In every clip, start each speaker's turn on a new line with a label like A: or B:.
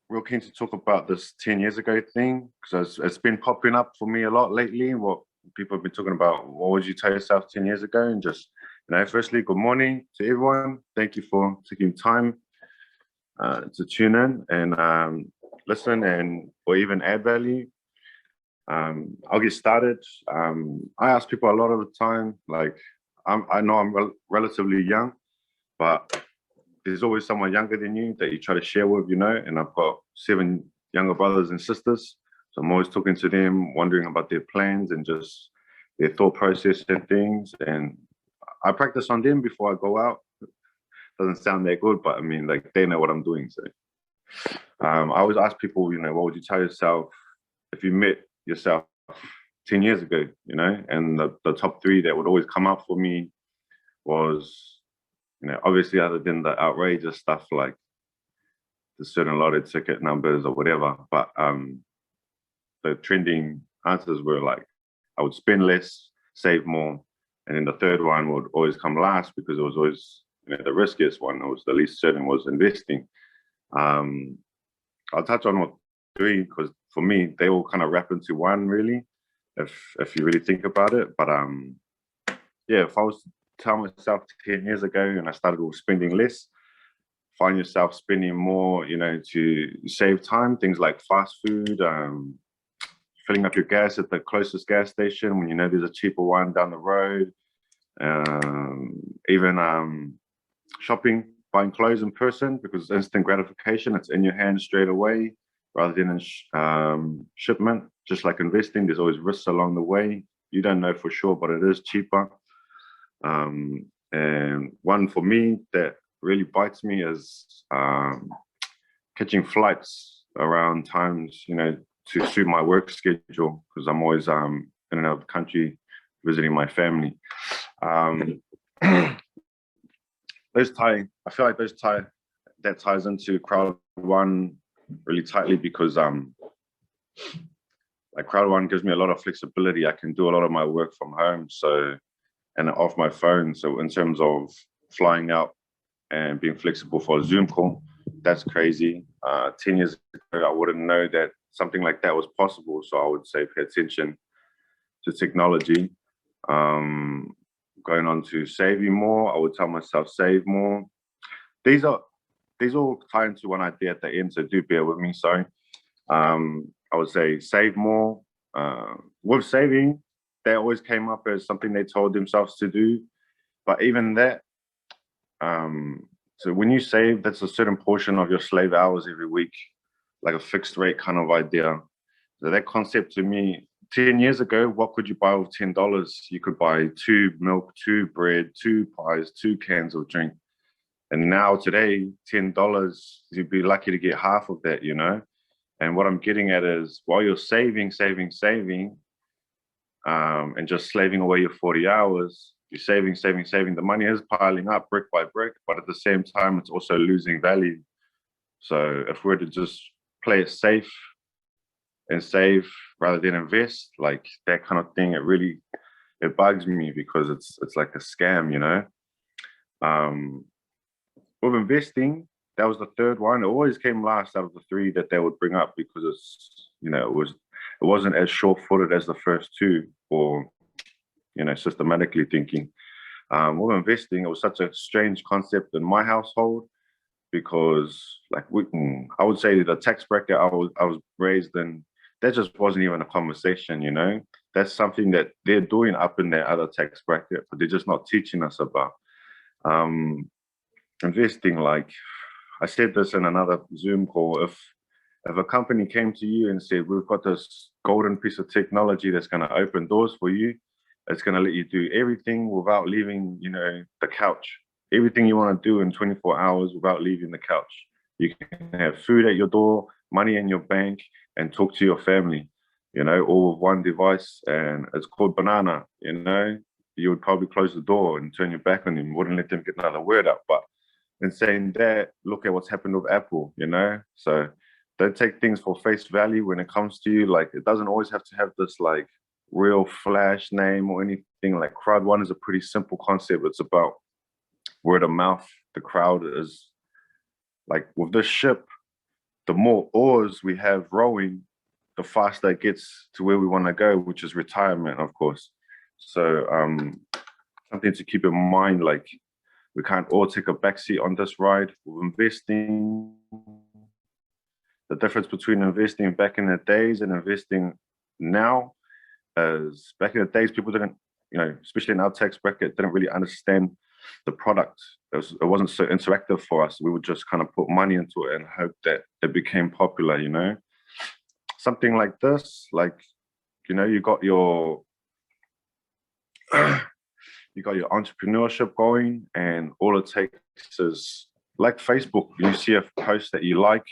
A: real keen to talk about this 10 years ago thing because it's been popping up for me a lot lately. What people have been talking about, what would you tell yourself 10 years ago? And just, firstly, good morning to everyone. Thank you for taking time to tune in and listen and or even add value. I'll get started. I ask people a lot of the time, like, I know I'm relatively young, but there's always someone younger than you that you try to share with, and I've got 7 younger brothers and sisters. So I'm always talking to them, wondering about their plans and just their thought process and things. And I practice on them before I go out. Doesn't sound that good, but I mean, like, they know what I'm doing. So I always ask people, what would you tell yourself if you met yourself 10 years ago, and the top 3 that would always come up for me was, obviously other than the outrageous stuff like the certain lottery ticket numbers or whatever, but the trending answers were like, I would spend less, save more. And then the third one would always come last because it was always, the riskiest one. It was the least certain, was investing. I'll touch on all 3 because for me, they all kind of wrap into one really, if you really think about it. But yeah, if I was to tell myself 10 years ago and I started with spending less, find yourself spending more, to save time, things like fast food, filling up your gas at the closest gas station when there's a cheaper one down the road, even shopping, buying clothes in person because instant gratification, it's in your hand straight away rather than in shipment. Just like investing, there's always risks along the way. You don't know for sure, but it is cheaper. And one for me that really bites me is catching flights around times, to suit my work schedule because I'm always in and out of the country visiting my family. I feel like that ties into Crowd One really tightly because like Crowd One gives me a lot of flexibility. I can do a lot of my work from home, and off my phone. So in terms of flying out and being flexible for a Zoom call, that's crazy. 10 years ago, I wouldn't know that something like that was possible. So I would say pay attention to technology. Going on to saving more, I would tell myself save more. These all tie into one idea at the end, so do bear with me. Sorry. I would say save more. With saving, they always came up as something they told themselves to do. But even that, so when you save, that's a certain portion of your slave hours every week, like a fixed rate kind of idea. So that concept to me, 10 years ago, what could you buy with $10? You could buy 2 milk, 2 bread, 2 pies, 2 cans of drink. And now today, $10, you'd be lucky to get half of that, And what I'm getting at is while you're saving, and just slaving away your 40 hours, you're saving. The money is piling up brick by brick, but at the same time, it's also losing value. So if we're to just play it safe and save rather than invest, like that kind of thing, it bugs me because it's like a scam, With investing, that was the third one. It always came last out of the 3 that they would bring up because it's, it wasn't as short-footed as the first 2 or, systematically thinking. With investing, it was such a strange concept in my household because, like, I would say the tax bracket I was raised in, that just wasn't even a conversation, That's something that they're doing up in their other tax bracket, but they're just not teaching us about. Investing, like I said this in another Zoom call, if a company came to you and said, we've got this golden piece of technology that's going to open doors for you, it's going to let you do everything without leaving, the couch. Everything you want to do in 24 hours without leaving the couch. You can have food at your door, money in your bank, and talk to your family, all with one device, and it's called Banana, You would probably close the door and turn your back on them, wouldn't let them get another word out. But in saying that, look at what's happened with Apple, So don't take things for face value when it comes to you. Like, it doesn't always have to have this like real flash name or anything. Like Crowd One is a pretty simple concept. It's about word of mouth. The crowd is like with this ship, the more oars we have rowing, the faster it gets to where we want to go, which is retirement, of course. So something to keep in mind, like we can't all take a backseat on this ride. With investing, the difference between investing back in the days and investing now is back in the days, people didn't, especially in our tax bracket, didn't really understand the product. It wasn't so interactive for us. We would just kind of put money into it and hope that it became popular, Something like this, like, you got your you got your entrepreneurship going, and all it takes is, like Facebook, you see a post that you like,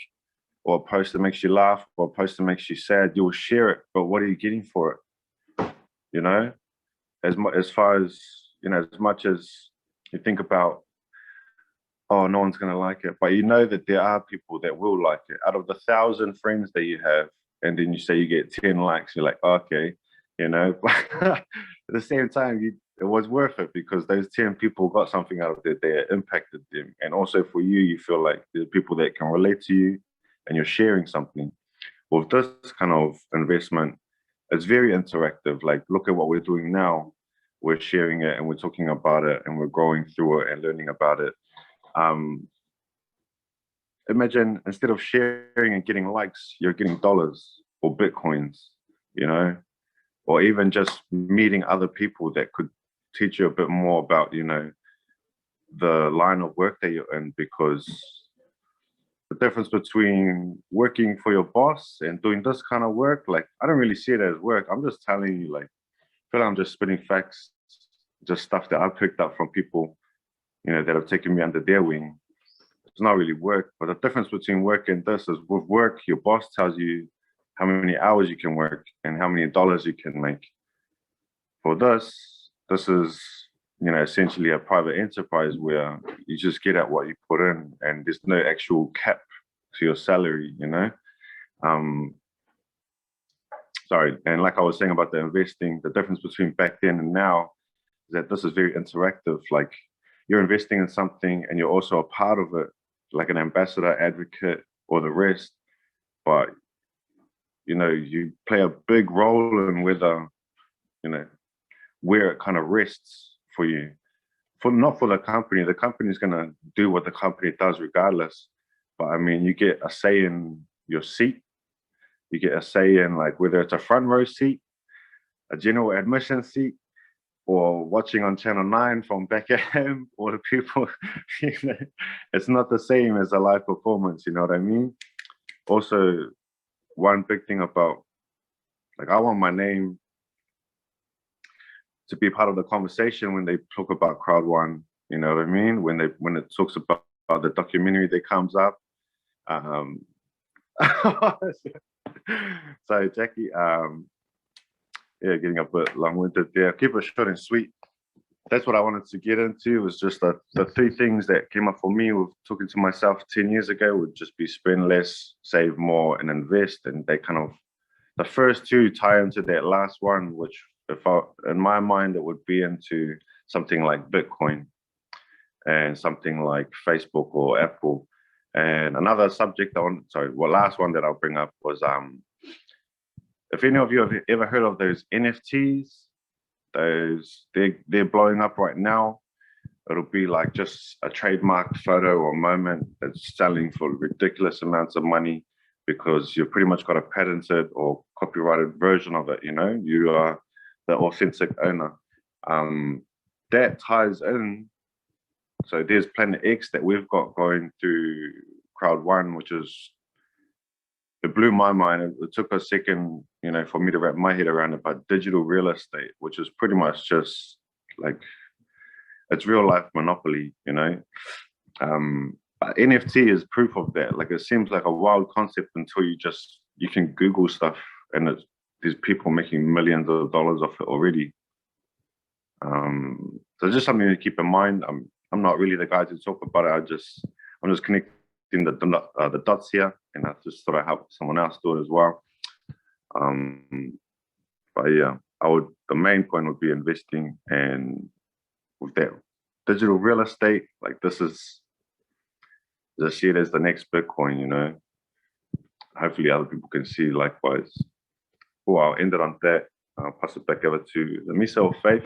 A: or a post that makes you laugh, or a post that makes you sad, you will share it, but what are you getting for it? As far as, as much as you think about, oh, no one's going to like it, but that there are people that will like it. Out of the 1,000 friends that you have, and then you say you get 10 likes, you're like, okay, but at the same time, it was worth it because those 10 people got something out of it that impacted them. And also for you, you feel like there are people that can relate to you and you're sharing something. With this kind of investment, it's very interactive. Like, look at what we're doing now. We're sharing it and we're talking about it and we're going through it and learning about it. Imagine instead of sharing and getting likes, you're getting dollars or Bitcoins, or even just meeting other people that could teach you a bit more about, the line of work that you're in, because the difference between working for your boss and doing this kind of work, like, I don't really see it as work. I'm just telling you, like, I feel like I'm just spitting facts, just stuff that I picked up from people, that have taken me under their wing. It's not really work, but the difference between work and this is, with work, your boss tells you how many hours you can work and how many dollars you can make. For this is, essentially a private enterprise where you just get at what you put in and there's no actual cap to your salary, Sorry, and like I was saying about the investing, the difference between back then and now is that this is very interactive. Like, you're investing in something and you're also a part of it, like an ambassador, advocate, or the rest. But, you play a big role in whether, where it kind of rests for you. Not for the company. The company's going to do what the company does regardless. But I mean, you get a say in your seat. You get a say in, like, whether it's a front row seat, a general admission seat, or watching on Channel 9 from back at home, or the people, it's not the same as a live performance, you know what I mean? Also, one big thing about, like, I want my name to be part of the conversation when they talk about Crowd One, you know what I mean? When it talks about the documentary that comes up. Sorry, Jackie. Yeah, getting a bit long-winded there. Keep it short and sweet. That's what I wanted to get into, was just the three things that came up for me with talking to myself 10 years ago would just be spend less, save more, and invest. And they kind of, the first two tie into that last one, which in my mind, it would be into something like Bitcoin and something like Facebook or Apple. And another subject last one that I'll bring up was, if any of you have ever heard of those NFTs, they're blowing up right now. It'll be like just a trademark photo or moment that's selling for ridiculous amounts of money because you've pretty much got a patented or copyrighted version of it. You are the authentic owner. That ties in. So there's Planet X that we've got going through Crowd One, which is, it blew my mind. It took a second, for me to wrap my head around it, but digital real estate, which is pretty much just like, it's real life monopoly, But NFT is proof of that. Like, it seems like a wild concept until you can Google stuff and there's people making millions of dollars off it already. So just something to keep in mind. I'm not really the guy to talk about it. I'm just connecting the dots here, and I just thought I'd help someone else do it as well. But yeah, the main point would be investing, and with that digital real estate, like, this is, just see it as the next Bitcoin, hopefully other people can see likewise. Well, I'll end it on that. I'll pass it back over to the Misa or Faith.